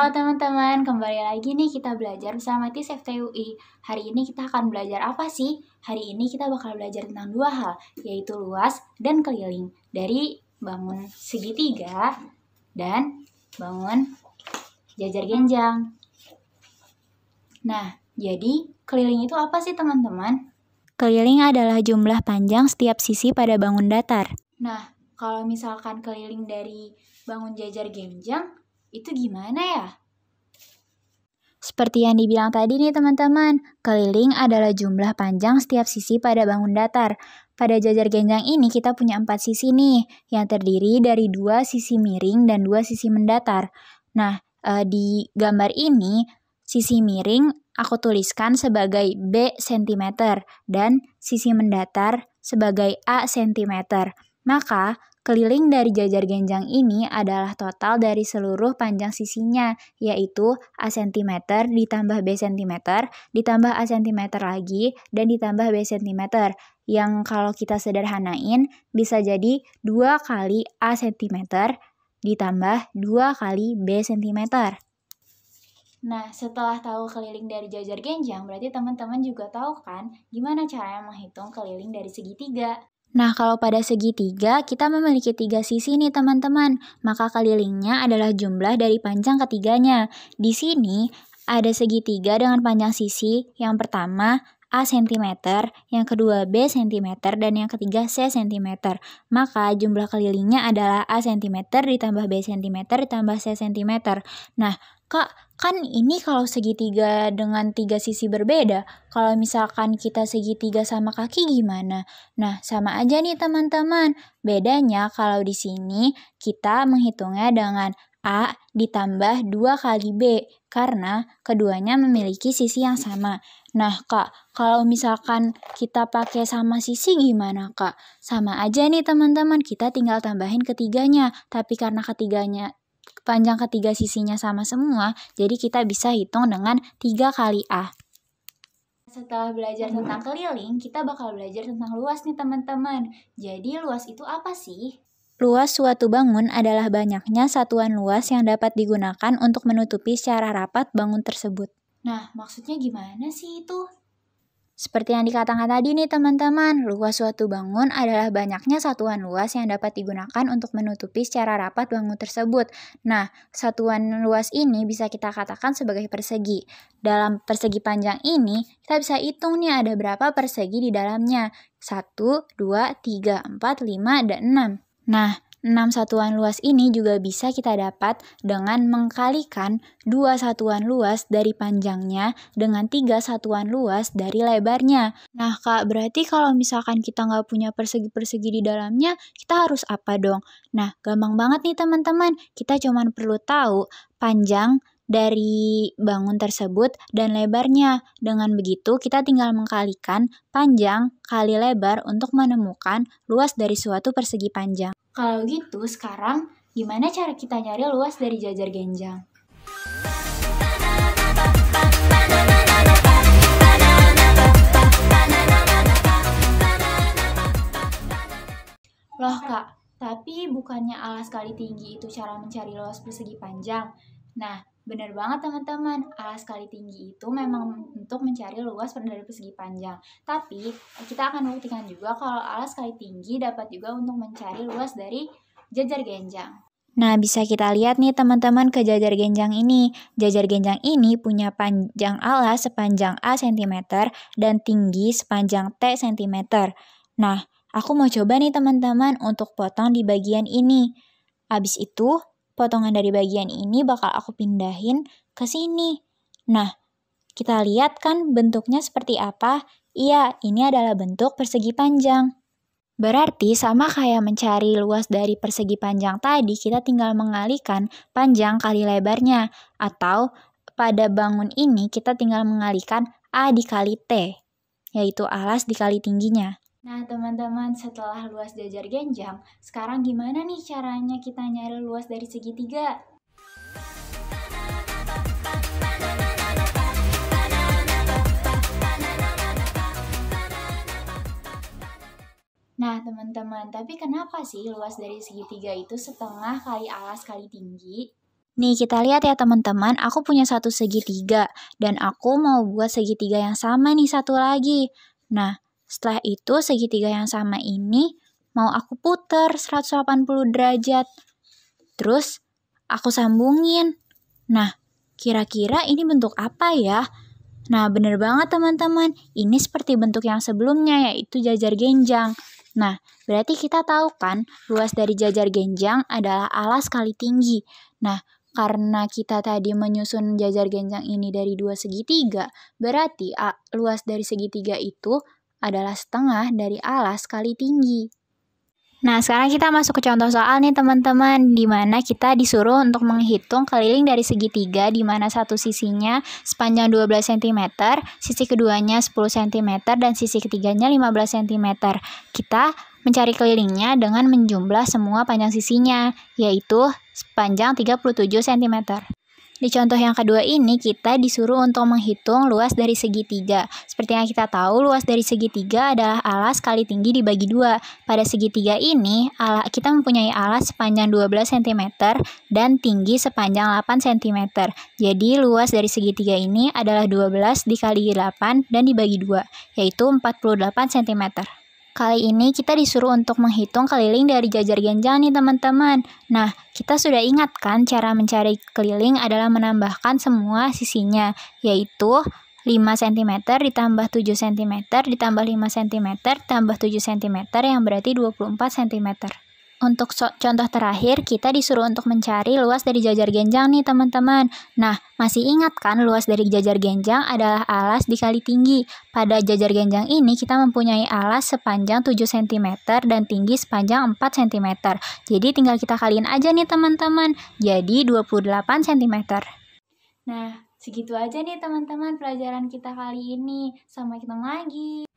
Halo teman-teman, kembali lagi nih kita belajar bersama TIS FTUI. Hari ini kita akan belajar apa sih? Hari ini kita bakal belajar tentang dua hal, yaitu luas dan keliling. Dari bangun segitiga dan bangun jajar genjang. Nah, jadi keliling itu apa sih teman-teman? Keliling adalah jumlah panjang setiap sisi pada bangun datar. Nah, kalau misalkan keliling dari bangun jajar genjang, itu gimana ya? Seperti yang dibilang tadi nih teman-teman, keliling adalah jumlah panjang setiap sisi pada bangun datar. Pada jajar genjang ini kita punya 4 sisi nih, yang terdiri dari 2 sisi miring dan 2 sisi mendatar. Nah, di gambar ini, sisi miring aku tuliskan sebagai B cm dan sisi mendatar sebagai A cm. Maka, keliling dari jajar genjang ini adalah total dari seluruh panjang sisinya, yaitu A cm ditambah B cm, ditambah A cm lagi, dan ditambah B cm. Yang kalau kita sederhanain, bisa jadi 2 kali A cm ditambah 2 kali B cm. Nah, setelah tahu keliling dari jajar genjang, berarti teman-teman juga tahu kan gimana caranya menghitung keliling dari segitiga. Nah, kalau pada segitiga, kita memiliki 3 sisi nih teman-teman, maka kelilingnya adalah jumlah dari panjang ketiganya. Di sini, ada segitiga dengan panjang sisi, yang pertama A cm, yang kedua B cm, dan yang ketiga C cm. Maka jumlah kelilingnya adalah A cm ditambah B cm ditambah C cm. Nah, Kak, kan ini kalau segitiga dengan 3 sisi berbeda, kalau misalkan kita segitiga sama kaki gimana? Nah, sama aja nih teman-teman. Bedanya kalau di sini kita menghitungnya dengan A ditambah 2 kali B, karena keduanya memiliki sisi yang sama. Nah, Kak, kalau misalkan kita pakai sama sisi gimana, Kak? Sama aja nih teman-teman, kita tinggal tambahin ketiganya. Tapi karena panjang ketiga sisinya sama semua, jadi kita bisa hitung dengan 3 kali A. Setelah belajar tentang keliling, kita bakal belajar tentang luas nih teman-teman. Jadi luas itu apa sih? Luas suatu bangun adalah banyaknya satuan luas yang dapat digunakan untuk menutupi secara rapat bangun tersebut. Nah, maksudnya gimana sih itu? Seperti yang dikatakan tadi nih teman-teman, luas suatu bangun adalah banyaknya satuan luas yang dapat digunakan untuk menutupi secara rapat bangun tersebut. Nah, satuan luas ini bisa kita katakan sebagai persegi. Dalam persegi panjang ini, kita bisa hitung nih ada berapa persegi di dalamnya. 1, 2, 3, 4, 5, dan 6. Nah, 6 satuan luas ini juga bisa kita dapat dengan mengkalikan 2 satuan luas dari panjangnya dengan 3 satuan luas dari lebarnya. Nah, Kak, berarti kalau misalkan kita nggak punya persegi-persegi di dalamnya, kita harus apa dong? Nah, gampang banget nih teman-teman. Kita cuma perlu tahu panjang dari bangun tersebut dan lebarnya. Dengan begitu, kita tinggal mengkalikan panjang kali lebar untuk menemukan luas dari suatu persegi panjang. Kalau gitu, sekarang gimana cara kita nyari luas dari jajar genjang? Loh Kak, tapi bukannya alas kali tinggi itu cara mencari luas persegi panjang? Nah, benar banget teman-teman, alas kali tinggi itu memang untuk mencari luas dari persegi panjang. Tapi, kita akan buktikan juga kalau alas kali tinggi dapat juga untuk mencari luas dari jajar genjang. Nah, bisa kita lihat nih teman-teman ke jajar genjang ini. Jajar genjang ini punya panjang alas sepanjang A cm dan tinggi sepanjang T cm. Nah, aku mau coba nih teman-teman untuk potong di bagian ini. Habis itu, potongan dari bagian ini bakal aku pindahin ke sini. Nah, kita lihat kan bentuknya seperti apa? Iya, ini adalah bentuk persegi panjang. Berarti sama kayak mencari luas dari persegi panjang tadi, kita tinggal mengalihkan panjang kali lebarnya. Atau pada bangun ini kita tinggal mengalihkan A dikali T, yaitu alas dikali tingginya. Nah teman-teman, setelah luas jajar genjang, sekarang gimana nih caranya kita nyari luas dari segitiga? Nah teman-teman, tapi kenapa sih luas dari segitiga itu setengah kali alas kali tinggi? Nih kita lihat ya teman-teman, aku punya satu segitiga dan aku mau buat segitiga yang sama nih satu lagi. Nah, setelah itu segitiga yang sama ini mau aku putar 180 derajat. Terus aku sambungin. Nah, kira-kira ini bentuk apa ya? Nah, bener banget teman-teman. Ini seperti bentuk yang sebelumnya, yaitu jajar genjang. Nah, berarti kita tahu kan, luas dari jajar genjang adalah alas kali tinggi. Nah, karena kita tadi menyusun jajar genjang ini dari dua segitiga, berarti luas dari segitiga itu adalah setengah dari alas kali tinggi. Nah, sekarang kita masuk ke contoh soal nih teman-teman, di mana kita disuruh untuk menghitung keliling dari segitiga, di mana satu sisinya sepanjang 12 cm, sisi keduanya 10 cm, dan sisi ketiganya 15 cm. Kita mencari kelilingnya dengan menjumlah semua panjang sisinya, yaitu sepanjang 37 cm. Di contoh yang kedua ini, kita disuruh untuk menghitung luas dari segitiga. Seperti yang kita tahu, luas dari segitiga adalah alas kali tinggi dibagi 2. Pada segitiga ini, kita mempunyai alas sepanjang 12 cm dan tinggi sepanjang 8 cm. Jadi, luas dari segitiga ini adalah 12 dikali 8 dan dibagi 2, yaitu 48 cm. Kali ini kita disuruh untuk menghitung keliling dari jajar genjang nih teman-teman. Nah, kita sudah ingat kan cara mencari keliling adalah menambahkan semua sisinya, yaitu 5 cm ditambah 7 cm ditambah 5 cm tambah 7 cm yang berarti 24 cm. Untuk contoh terakhir, kita disuruh untuk mencari luas dari jajar genjang nih teman-teman. Nah, masih ingat kan luas dari jajar genjang adalah alas dikali tinggi. Pada jajar genjang ini kita mempunyai alas sepanjang 7 cm dan tinggi sepanjang 4 cm. Jadi tinggal kita kaliin aja nih teman-teman. Jadi 28 cm. Nah, segitu aja nih teman-teman pelajaran kita kali ini. Sampai ketemu lagi.